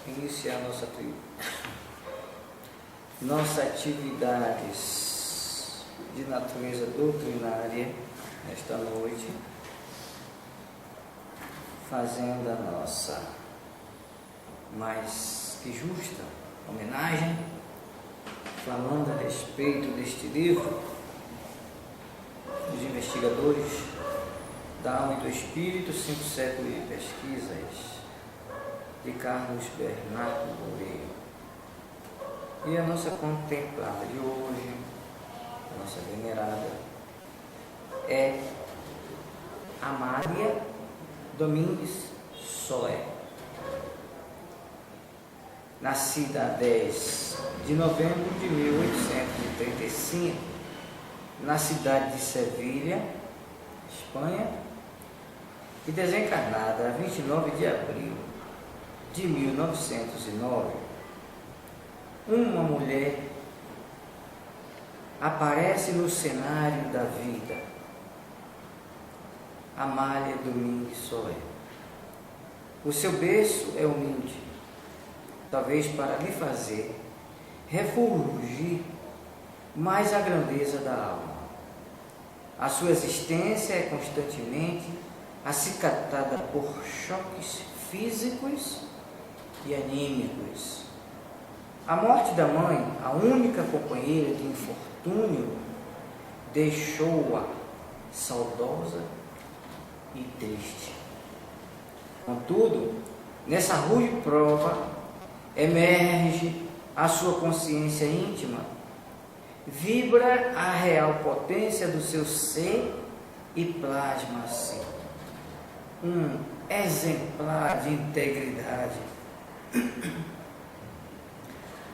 iniciar nossas atividades de natureza doutrinária nesta noite, fazendo a nossa mais que justa homenagem, falando a respeito deste livro dos investigadores da Alma e do Espírito, 5 séculos de pesquisas, de Carlos Bernardo Loureiro. E a nossa contemplada de hoje, a nossa venerada, é Amália Domingues Soler, nascida a 10 de novembro de 1835, na cidade de Sevilha, Espanha, e desencarnada a 29 de abril de 1909. Uma mulher aparece no cenário da vida, Amália Domingues Soler. O seu berço é humilde, talvez para lhe fazer refulgir mais a grandeza da alma. A sua existência é constantemente acicatada por choques físicos e anímicos. A morte da mãe, a única companheira de infortúnio, deixou-a saudosa e triste. Contudo, nessa rude prova, emerge a sua consciência íntima, vibra a real potência do seu ser e plasma-se um exemplar de integridade.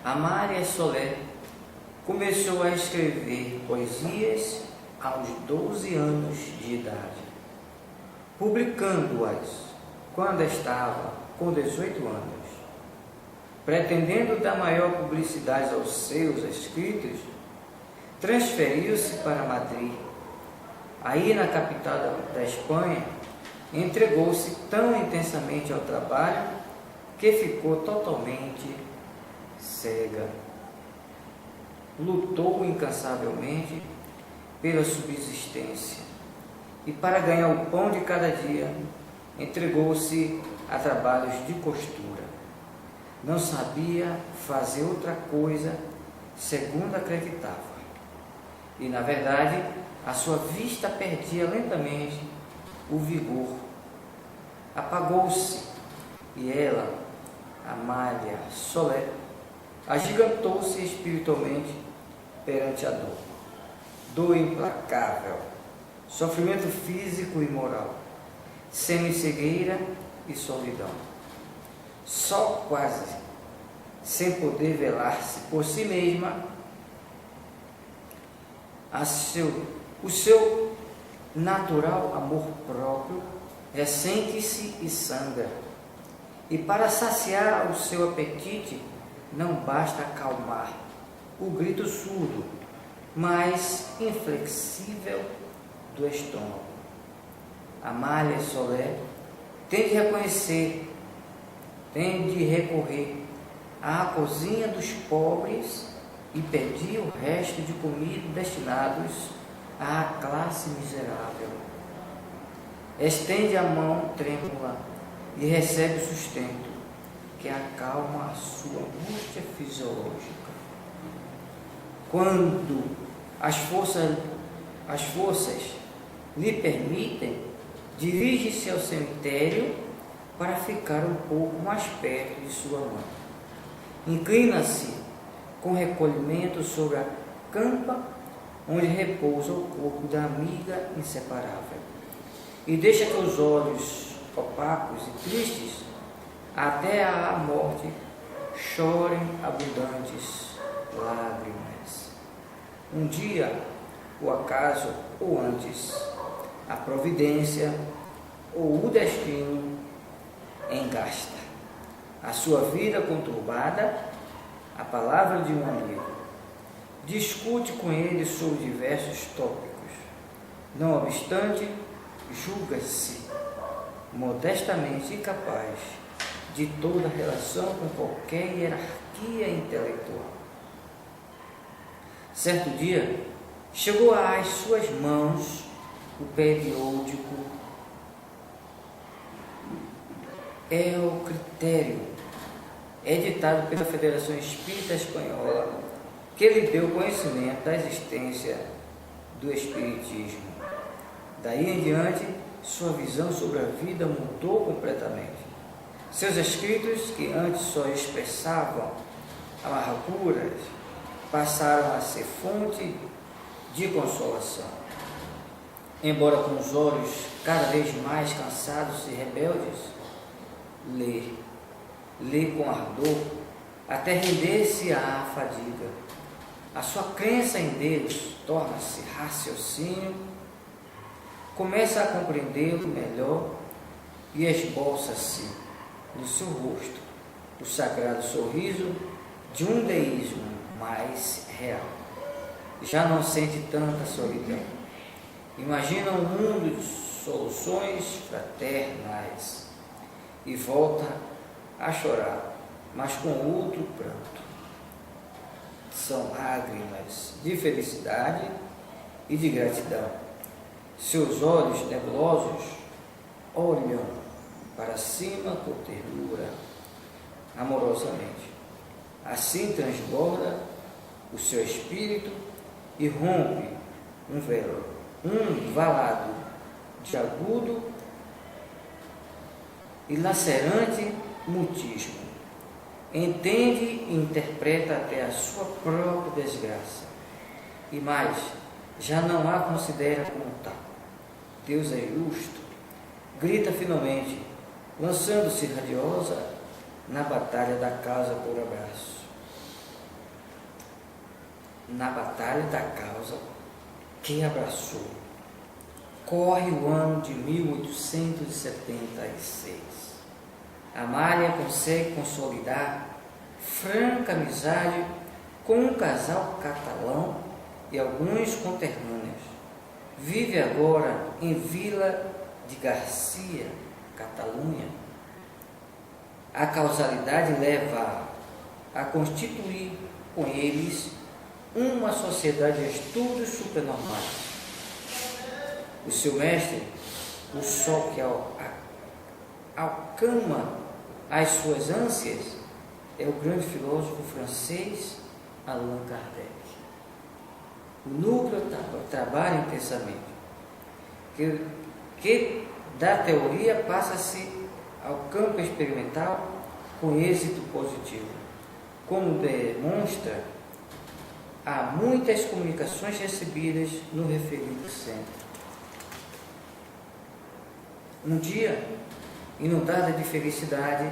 Amália Soler começou a escrever poesias aos 12 anos de idade, publicando-as quando estava com 18 anos. Pretendendo dar maior publicidade aos seus escritos, transferiu-se para Madrid. Aí, na capital da Espanha, entregou-se tão intensamente ao trabalho que ficou totalmente cega. Lutou incansavelmente pela subsistência e, para ganhar o pão de cada dia, entregou-se a trabalhos de costura. Não sabia fazer outra coisa, segundo acreditava. E, na verdade, a sua vista perdia lentamente o vigor. Apagou-se e ela, Amália Soler, agigantou-se espiritualmente perante a dor. Dor implacável, sofrimento físico e moral, semi-cegueira e solidão. Só quase, sem poder velar-se por si mesma, o seu natural amor próprio ressente-se e sangra. E para saciar o seu apetite, não basta acalmar o grito surdo, mas inflexível do estômago. Amália Soler tem de recorrer à cozinha dos pobres e pedir o resto de comida destinados à classe miserável. Estende a mão trêmula e recebe o sustento que acalma a sua angústia fisiológica. Quando as forças lhe permitem, dirige-se ao cemitério para ficar um pouco mais perto de sua mãe. Inclina-se com recolhimento sobre a campa onde repousa o corpo da amiga inseparável e deixa que os olhos opacos e tristes até a morte chorem abundantes lágrimas. Um dia, o acaso, ou antes, a providência ou o destino engasta a sua vida conturbada, a palavra de um amigo. Discute com ele sobre diversos tópicos. Não obstante, julga-se modestamente incapaz de toda relação com qualquer hierarquia intelectual. Certo dia, chegou às suas mãos o periódico É o Critério, editado pela Federação Espírita Espanhola, que lhe deu conhecimento da existência do Espiritismo. Daí em diante, sua visão sobre a vida mudou completamente. Seus escritos, que antes só expressavam amarguras, passaram a ser fonte de consolação. Embora com os olhos cada vez mais cansados e rebeldes, lê com ardor, até render-se à fadiga. A sua crença em Deus torna-se raciocínio, começa a compreendê-lo melhor e esboça-se no seu rosto o sagrado sorriso de um deísmo mais real. Já não sente tanta solidão. Imagina um mundo de soluções fraternais e volta a chorar, mas com outro pranto. São lágrimas de felicidade e de gratidão. Seus olhos nebulosos olham para cima com ternura, amorosamente. Assim transborda o seu espírito e rompe um valado de agudo e lacerante mutismo. Entende e interpreta até a sua própria desgraça. E mais, já não a considera como tal. Deus é justo. Grita finalmente, lançando-se radiosa na batalha da causa por abraço. Na batalha da causa que abraçou. Corre o ano de 1876. Amália consegue consolidar franca amizade com um casal catalão e alguns conterrâneos. Vive agora em Vila de Garcia, Catalunha. A causalidade leva a constituir com eles uma sociedade de estudos supernormais. O seu mestre, o sol que acalma as suas ânsias, é o grande filósofo francês Allan Kardec. O núcleo trabalha intensamente, que da teoria passa-se ao campo experimental com êxito positivo. Como demonstra, há muitas comunicações recebidas no referido centro. Um dia, inundada de felicidade,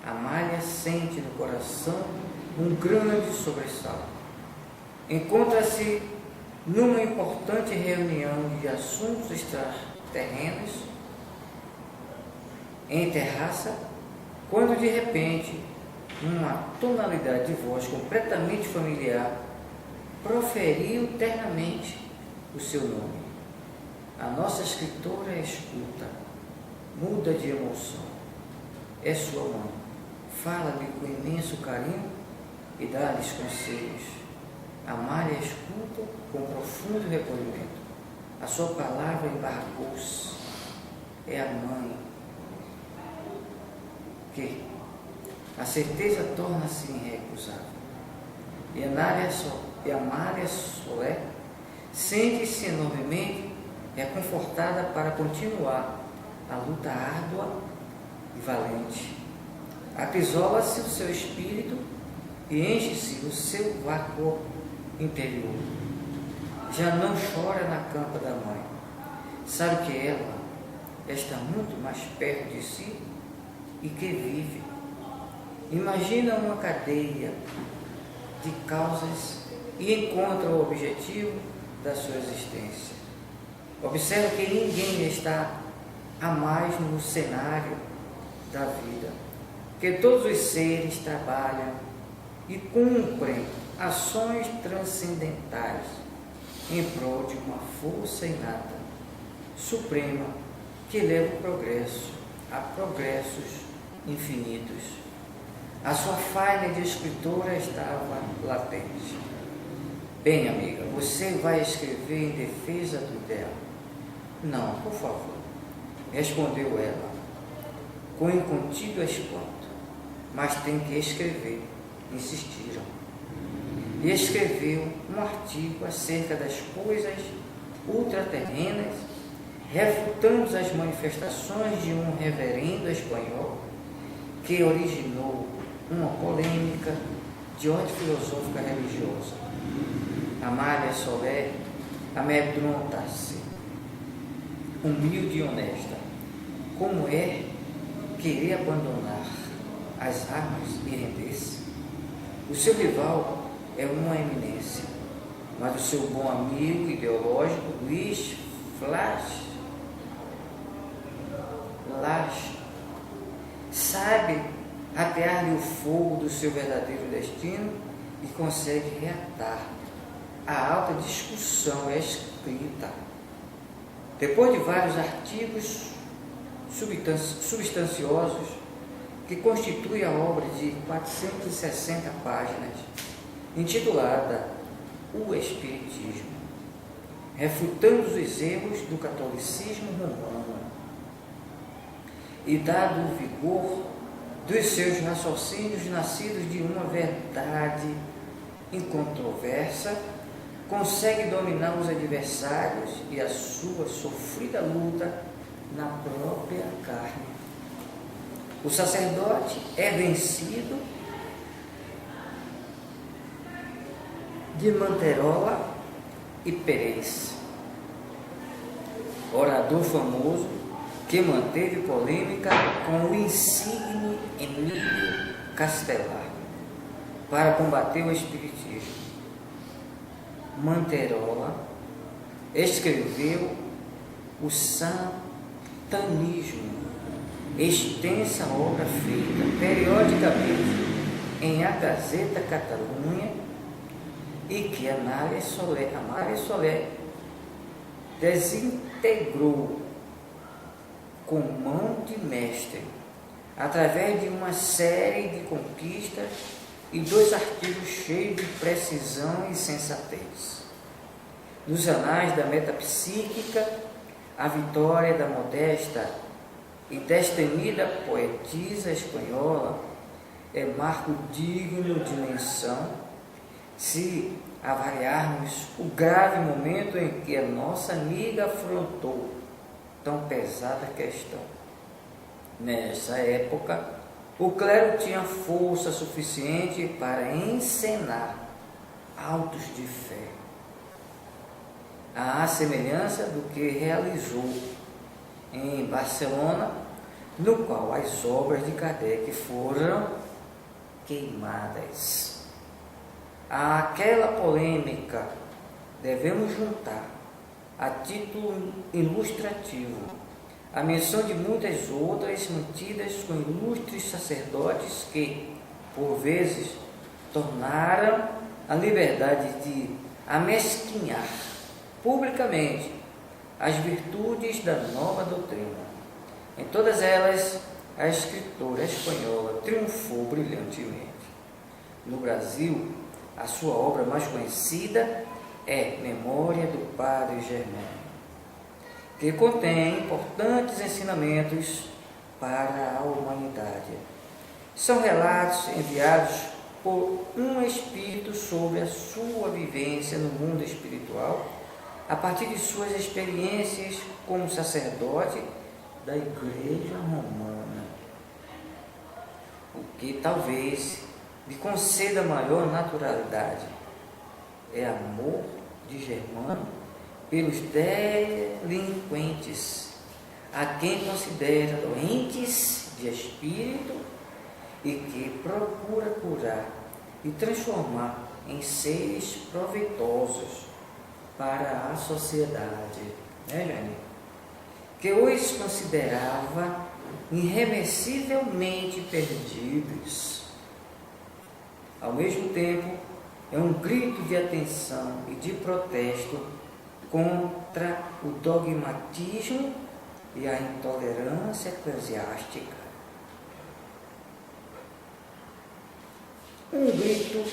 Amália sente no coração um grande sobressalto. Encontra-se numa importante reunião de assuntos extraterrenos em terraça, quando de repente uma tonalidade de voz completamente familiar proferiu ternamente o seu nome. A nossa escritora escuta, muda de emoção. É sua mãe. Fala-lhe com imenso carinho e dá-lhes conselhos. Amália escuta com profundo recolhimento. A sua palavra embargou-se. É a mãe que a certeza torna-se irrecusável. E Amália Solé sente-se enormemente reconfortada para continuar a luta árdua e valente. Apisola-se o seu espírito e enche-se o seu vácuo interior. Já não chora na campa da mãe. Sabe que ela está muito mais perto de si e que vive. Imagina uma cadeia de causas e encontra o objetivo da sua existência. Observa que ninguém está a mais no cenário da vida, que todos os seres trabalham e cumprem ações transcendentais em prol de uma força inata, suprema, que leva o progresso a progressos infinitos. A sua falha de escritora estava latente. Bem, amiga, você vai escrever em defesa do ideal? Não, por favor, respondeu ela, com incontido espanto. Mas tem que escrever, insistiram. E escreveu um artigo acerca das coisas ultraterrenas, refutando as manifestações de um reverendo espanhol que originou uma polêmica de ordem filosófica religiosa. Amália Soler amedronta-se, humilde e honesta. Como é querer abandonar as armas e render-se? O seu rival é uma eminência, mas o seu bom amigo ideológico, Luís Flash, sabe atear-lhe o fogo do seu verdadeiro destino e consegue reatar a alta discussão escrita. Depois de vários artigos substanciosos que constituem a obra de 460 páginas, intitulada O Espiritismo, refutando os erros do catolicismo romano e dado o vigor dos seus raciocínios nascidos de uma verdade incontroversa, consegue dominar os adversários e a sua sofrida luta na própria carne. O sacerdote é vencido de Manterola e Pérez, orador famoso que manteve polêmica com o insigne Emílio Castelar para combater o espiritismo. Manterola escreveu o Santanismo, extensa obra feita periodicamente em A Gazeta Catalunha e que Amália Soler desintegrou com mão de mestre, através de uma série de conquistas e 2 artigos cheios de precisão e sensatez. Nos anais da metapsíquica, a vitória da modesta e destemida poetisa espanhola é marco digno de menção, se avaliarmos o grave momento em que a nossa amiga afrontou tão pesada questão. Nessa época, o clero tinha força suficiente para encenar autos de fé, à semelhança do que realizou em Barcelona, no qual as obras de Kardec foram queimadas. Àquela polêmica devemos juntar, a título ilustrativo, a menção de muitas outras mantidas com ilustres sacerdotes que, por vezes, tornaram a liberdade de amesquinhar publicamente as virtudes da nova doutrina. Em todas elas, a escritora espanhola triunfou brilhantemente. No Brasil, a sua obra mais conhecida é Memória do Padre Germano, que contém importantes ensinamentos para a humanidade. São relatos enviados por um espírito sobre a sua vivência no mundo espiritual, a partir de suas experiências como sacerdote da Igreja Romana, o que talvez lhe conceda maior naturalidade é amor de Germano pelos delinquentes, a quem considera doentes de espírito e que procura curar e transformar em seres proveitosos para a sociedade, né, Jane? Que os considerava irreversivelmente perdidos. Ao mesmo tempo, é um grito de atenção e de protesto contra o dogmatismo e a intolerância eclesiástica. um grito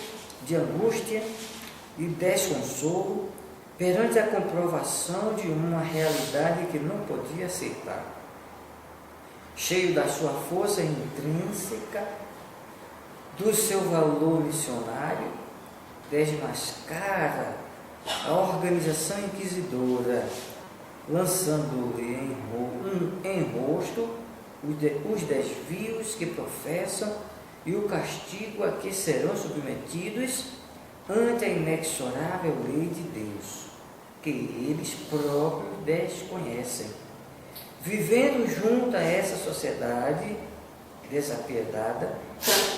de angústia e desconsolo perante a comprovação de uma realidade que não podia aceitar. Cheio da sua força intrínseca, do seu valor missionário, desmascara a organização inquisidora, lançando-lhe em rosto os desvios que professam e o castigo a que serão submetidos ante a inexorável lei de Deus, que eles próprios desconhecem. Vivendo junto a essa sociedade desapiedada,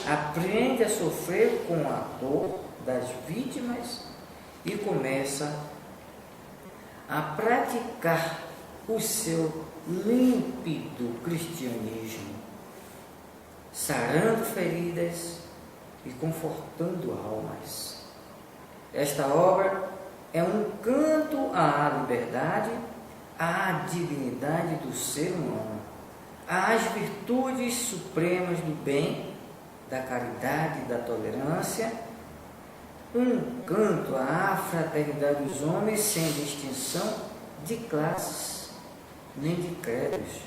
aprende a sofrer com a dor das vítimas e começa a praticar o seu límpido cristianismo, sarando feridas e confortando almas. Esta obra é um canto à liberdade, à dignidade do ser humano, às virtudes supremas do bem, da caridade e da tolerância, um canto à fraternidade dos homens sem distinção de classes nem de credos,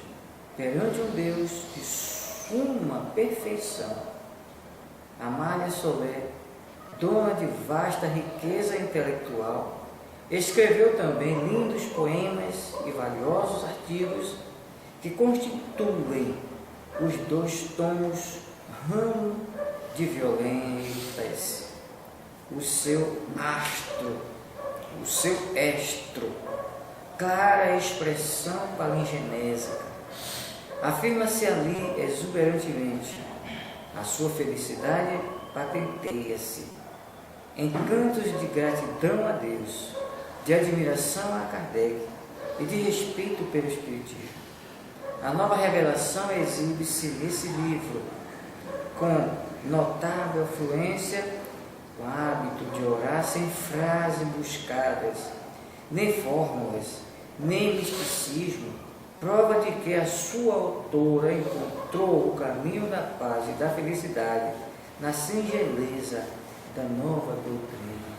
perante um Deus de suma perfeição. Amália Soler, dona de vasta riqueza intelectual, escreveu também lindos poemas e valiosos artigos que constituem os 2 tomos Ramo de Violetas, o seu estro, clara expressão palingenésica. Afirma-se ali exuberantemente, a sua felicidade patenteia-se em cantos de gratidão a Deus, de admiração a Kardec e de respeito pelo Espiritismo. A nova revelação exibe-se nesse livro, com notável afluência, o hábito de orar sem frases buscadas, nem fórmulas, nem misticismo, prova de que a sua autora encontrou o caminho da paz e da felicidade na singeleza da nova doutrina.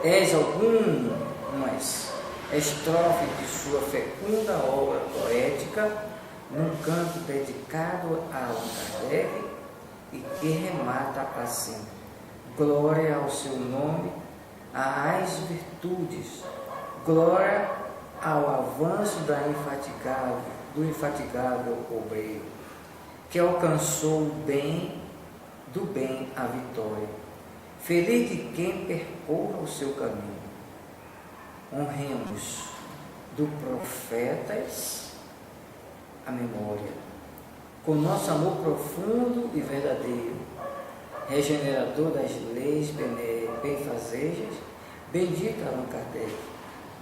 Eis algumas estrofes de sua fecunda obra poética, num canto dedicado a Allan Kardec, e que remata assim: glória ao seu nome, às virtudes, glória ao avanço do infatigável obreiro, que alcançou o bem, do bem a vitória. Feliz de quem percorra o seu caminho. Honremos do profetas a memória, com nosso amor profundo e verdadeiro, regenerador das leis benfazejas, bendito Allan Kardec,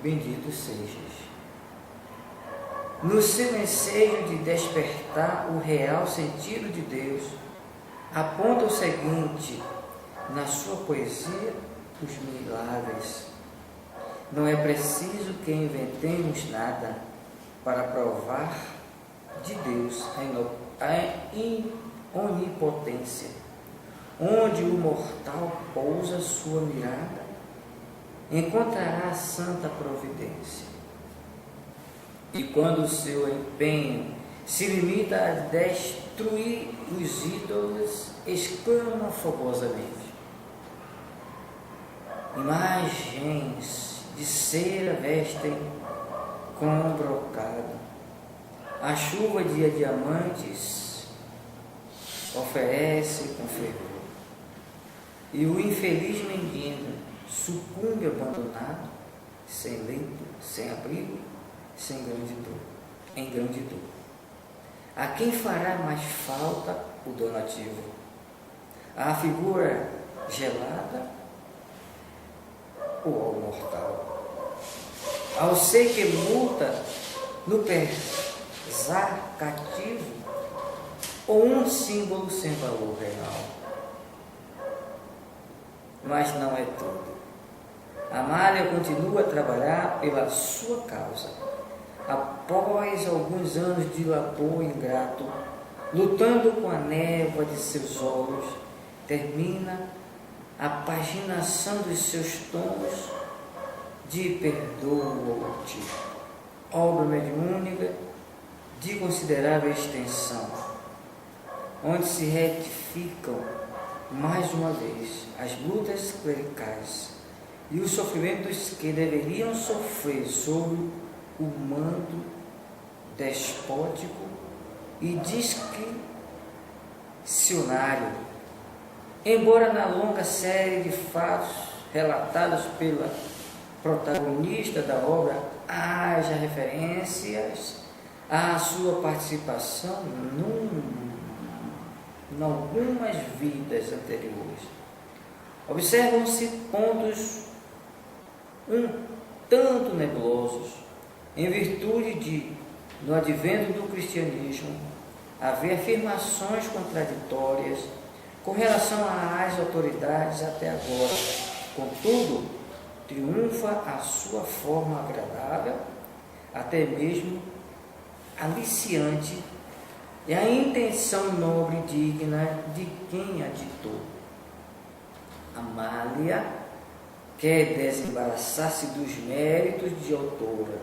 bendito sejas. No seu ensejo de despertar o real sentido de Deus, aponta o seguinte na sua poesia, os milagres. Não é preciso que inventemos nada para provar de Deus a onipotência. Onde o mortal pousa sua mirada, encontrará a santa providência. E quando o seu empenho se limita a destruir os ídolos, exclama fogosamente: imagens de cera vestem com brocado, a chuva de diamantes oferece com fervor, e o infeliz mendigo sucumbe abandonado, sem leito, sem abrigo, em grande dor. A quem fará mais falta o donativo? A figura gelada ou ao mortal? Ao ser que luta no pesar cativo, ou um símbolo sem valor real? Mas não é tudo. Amália continua a trabalhar pela sua causa. Após alguns anos de labor ingrato, lutando com a névoa de seus olhos termina a paginação dos seus tomos de Perdoa-te, obra mediúnica de considerável extensão, onde se retificam mais uma vez as lutas clericais e os sofrimentos que deveriam sofrer sob o mando despótico e discricionário. Embora na longa série de fatos relatados pela protagonista da obra haja referências à sua participação em algumas vidas anteriores, observam-se pontos um tanto nebulosos, em virtude de, no advento do cristianismo, haver afirmações contraditórias com relação às autoridades até agora. Contudo, triunfa a sua forma agradável, até mesmo aliciante, e a intenção nobre e digna de quem a ditou. Amália quer desembaraçar-se dos méritos de autora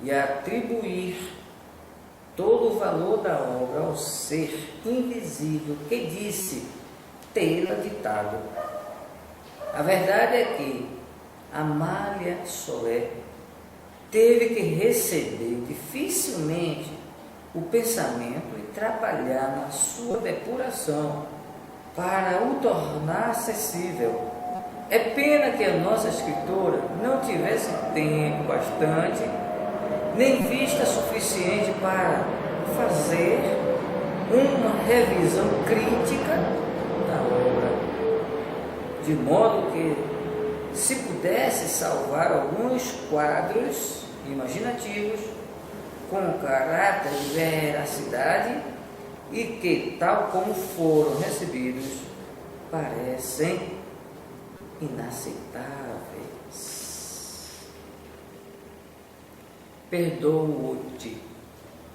e atribuir todo o valor da obra ao ser invisível que disse tê-la ditado. A verdade é que Amália Soler teve que receber dificilmente o pensamento e trabalhar na sua depuração para o tornar acessível. É pena que a nossa escritora não tivesse tempo bastante, nem vista suficiente para fazer uma revisão crítica da obra, de modo que se pudesse salvar alguns quadros imaginativos com caráter de veracidade e que, tal como foram recebidos, parecem inaceitáveis. Perdoa-te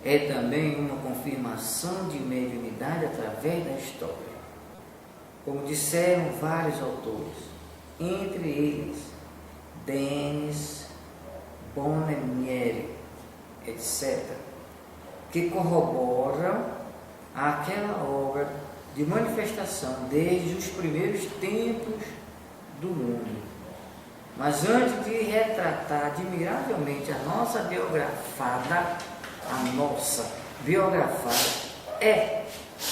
é também uma confirmação de mediunidade através da história, como disseram vários autores, entre eles Denis, Bonemieri, etc., que corroboram aquela obra de manifestação desde os primeiros tempos do mundo. Mas antes de retratar admiravelmente a nossa biografada é,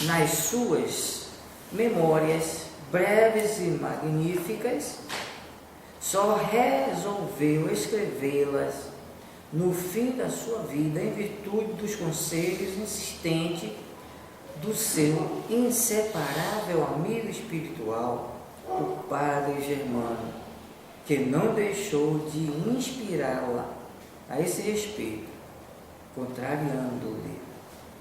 nas suas memórias breves e magníficas, só resolveu escrevê-las no fim da sua vida, em virtude dos conselhos insistentes do seu inseparável amigo espiritual, o Padre Germano, que não deixou de inspirá-la a esse respeito, contrariando-lhe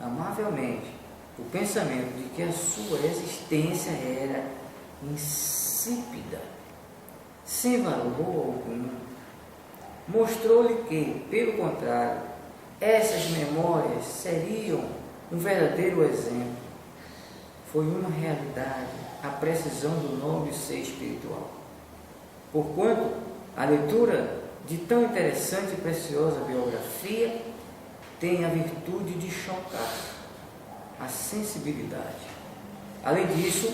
amavelmente o pensamento de que a sua existência era insípida, sem valor algum. Mostrou-lhe que, pelo contrário, essas memórias seriam um verdadeiro exemplo. Foi uma realidade a precisão do nobre ser espiritual. Porquanto a leitura de tão interessante e preciosa biografia tem a virtude de chocar a sensibilidade. Além disso,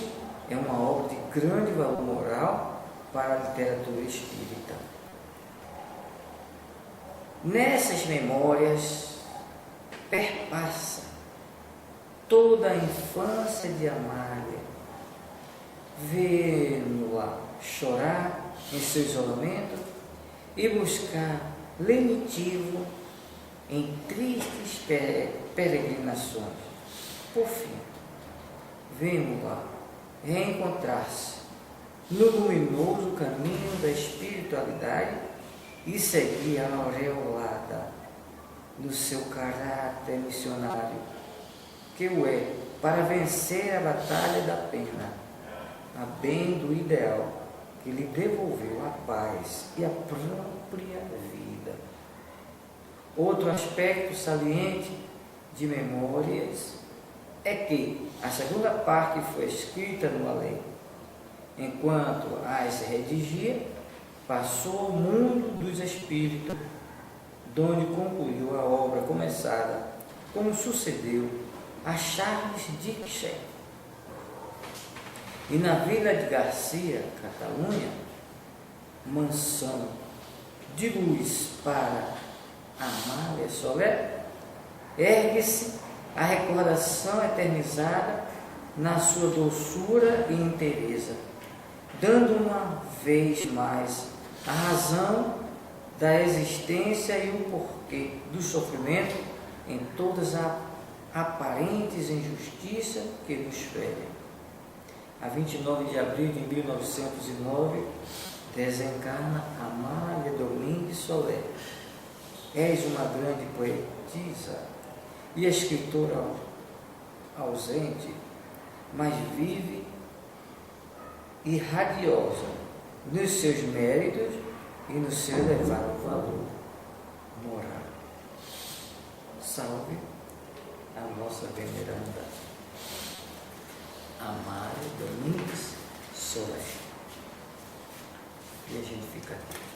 é uma obra de grande valor moral para a literatura espírita. Nessas memórias perpassa toda a infância de Amália, vendo-la chorar em seu isolamento e buscar lenitivo em tristes peregrinações. Por fim, vemos-la reencontrar-se no luminoso caminho da espiritualidade e seguir a aureolada do seu caráter missionário, que o é para vencer a batalha da pena, a bem do ideal que lhe devolveu a paz e a própria vida. Outro aspecto saliente de Memórias é que a segunda parte foi escrita no além. Enquanto a se redigia, passou ao mundo dos espíritos, donde concluiu a obra começada, como sucedeu a Charles Dickens. E na Vila de Garcia, Catalunha, mansão de luz para Amália Soler, ergue-se a recordação eternizada na sua doçura e inteireza, dando uma vez mais a razão da existência e o porquê do sofrimento em todas as aparentes injustiças que nos ferem. A 29 de abril de 1909, desencarna Amália Domingues Soler. És uma grande poetisa e escritora ausente, mas vive e radiosa nos seus méritos e no seu elevado valor moral. Salve a nossa veneranda Amália Domingues Soler. E a gente fica aqui.